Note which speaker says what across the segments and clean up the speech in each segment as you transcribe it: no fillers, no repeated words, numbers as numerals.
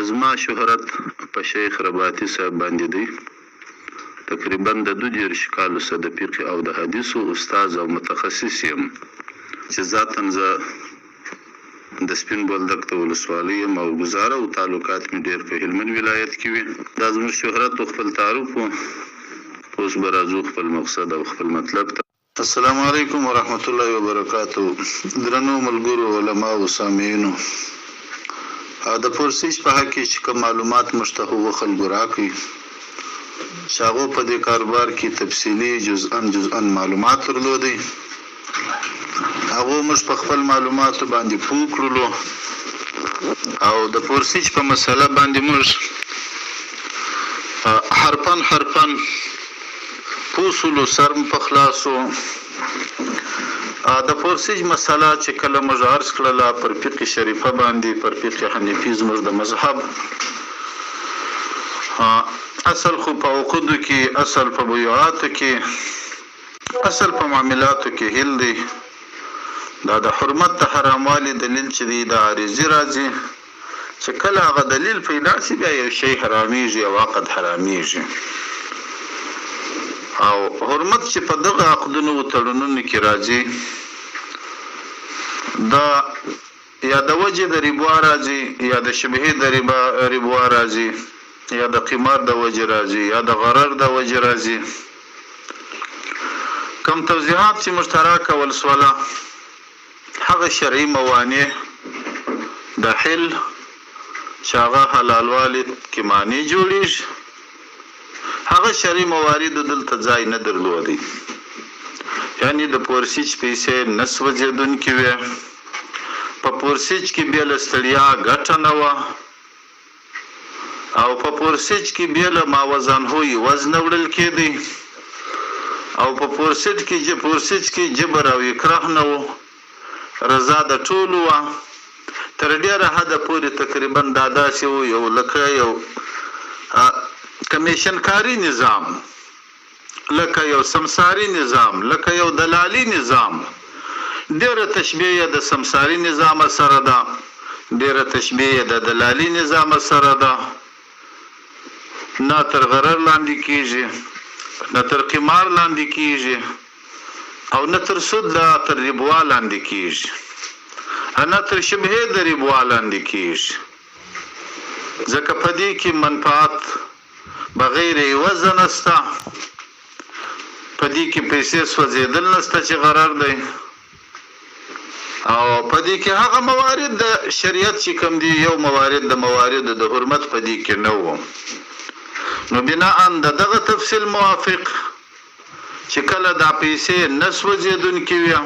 Speaker 1: زما شهرت په شیخ رباطي صاحب باندې دی. تقریبا د 22 کالو څخه د فقه او د حدیثو استاد او متخصص یم چې ذاتاً زه د سپین بولدک ته ولسوالۍ یم او ګزاره او تعلقات مې ډېر په هلمند ولایت کې وي. دا زموږ شهرت او خپل تعارف و. اوس به راځو خپل مقصد او خپل مطلب ته. السلام علیکم ورحمت الله وبرکاتو. درنو ملګرو علما او سامعینو، د پرسش په حق کې چې کوم معلومات مشتهو خلکو راکړي چې هغه په دې کاروبار کې تفصیلی جزءاً معلومات درلودي، هغه موږ په خپل معلوماتو باندې پوه کړلو او د پرسش په مسله باندې موږ حرفاً پوسلو سرم په خلاصو. د پرسج مسله چې کله موږ عرض کړله پر فقه شریفه باندې، پر فقه حنفي زموږ د مذهب اصل خو په عقودو کې، اصل په بیعاتو کې، اصل په معاملاتو کې هل دی. دا د حرمت د حراموالي دلیل چې دی د عارضي راځي، چې کله هغه دلیل پیدا شي بیا یو شی حرامیږي او عقد حرامیږي. او حرمت چې په دغه عقدونو او تړونونو کې راځي، دا یا د وجه د ربا راځي، یا د شبهه د ربا راځي، یا د قمار د وجه راځي، یا د غرر د وجه راځي. کم توضیحات چې مشترک ولسوله هغه شرعي موانع د حل چې هغه حلالوالي کې معنی جوړیږي، هغه شرعي موارد دلته ځای نه درلودي. یعنی د پرسج پیسې نسو زیدون کې وي، په پرسج کې بیل ستړیا ګټه نه و، او په پرسج کې بیل ماوزن هوی وزن وړل کېدی، او په پرسج کې جبر او اکراه نه و، رضا د ټولو و. تر ډیره حد پورې تقریبا دا داسې و یو لکه یو کمیشن کاری نظام، لکه یو سمساری نظام، لکه یو دلالی نظام. ډیره تشبیه د سمساری نظام سره ده، ډیره تشبیه د دلالی نظام سره ده. نه تر غرر لاندې کیږي، نه تر قمار لاندې کیږي، او نه تر سود لا تر ربا لاندې کیږي، نه تر شبهه د ربا لاندې کیږي. ځکه په دې کې منفعت بغیر وزن نستا، پدې کې پیسې سوځیدل نستا چې غرر دی، او پدې کې هغه موارد د شریعت چې کوم دي یو موارد د موارد د حرمت پدې کې نه و. نو بناء دغه تفصیل موافق چې کله دا پیسې نسوځیدون کې وي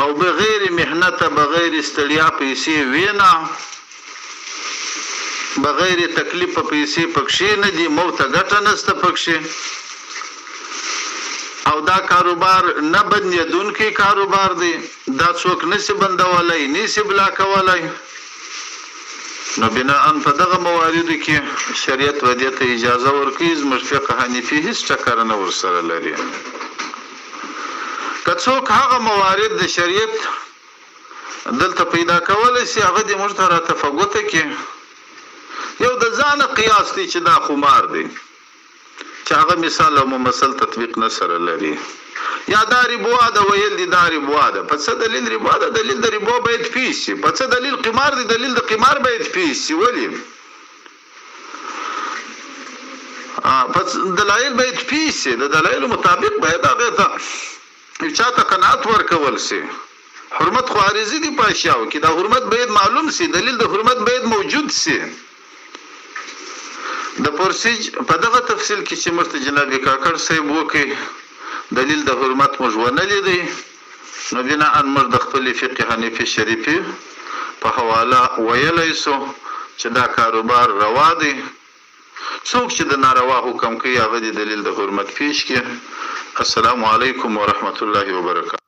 Speaker 1: او بغیر مهنت بغیر استړیا پیسې وینا، بغیر تکلیف پیسې پکښې نه دي، موت ګټه نسته پکښې، او دا کاروبار نه بندیدونکی کاروبار دی، دا څوک نشي بندولای، نشي بلا کولای. نو بناء په دغه مواردو کې شریعت ودې ته اجازه ورکړي. زموږ فقه حنفي هیڅ ټکر نه ورسره لري. که څوک هغه موارد د شریعت دلته پیدا کولی شي، هغه د موږ ته راتفاوته کې یو د ځان قیاس دی چې دا خمار دی، چې هغه مثال او ممثل تطبیق نه سره لري. یا دا ربا ده ویل دي دا ربا ده، په څه دلیل ربا ده؟ دلیل د ربا باید پیش شي. په څه دلیل قمار دی؟ دلیل د قمار باید پیش شي. ولې؟ دلایل باید پیش شي، د دلایل مطابق باید هغه ته چاته قناعت ورکول شي. حرمت خو عارضي دي په اشیاو کې، دا حرمت باید معلوم شي، دلیل د حرمت باید موجود شي. د پرسج په دغه تفصیل کې چې مرته جناب کاکړ صاحب وکي دلیل د حرمت موږ ونه لیدی، نو بناء موږ د خپل فقه حنفي شریفي په حواله ویلی سو چې دا کاروبار روا دی. څوک چې د ناروا حکم کوي هغه د دلیل د حرمت پیش کړي. السلام علیکم ورحمت الله وبرکاته.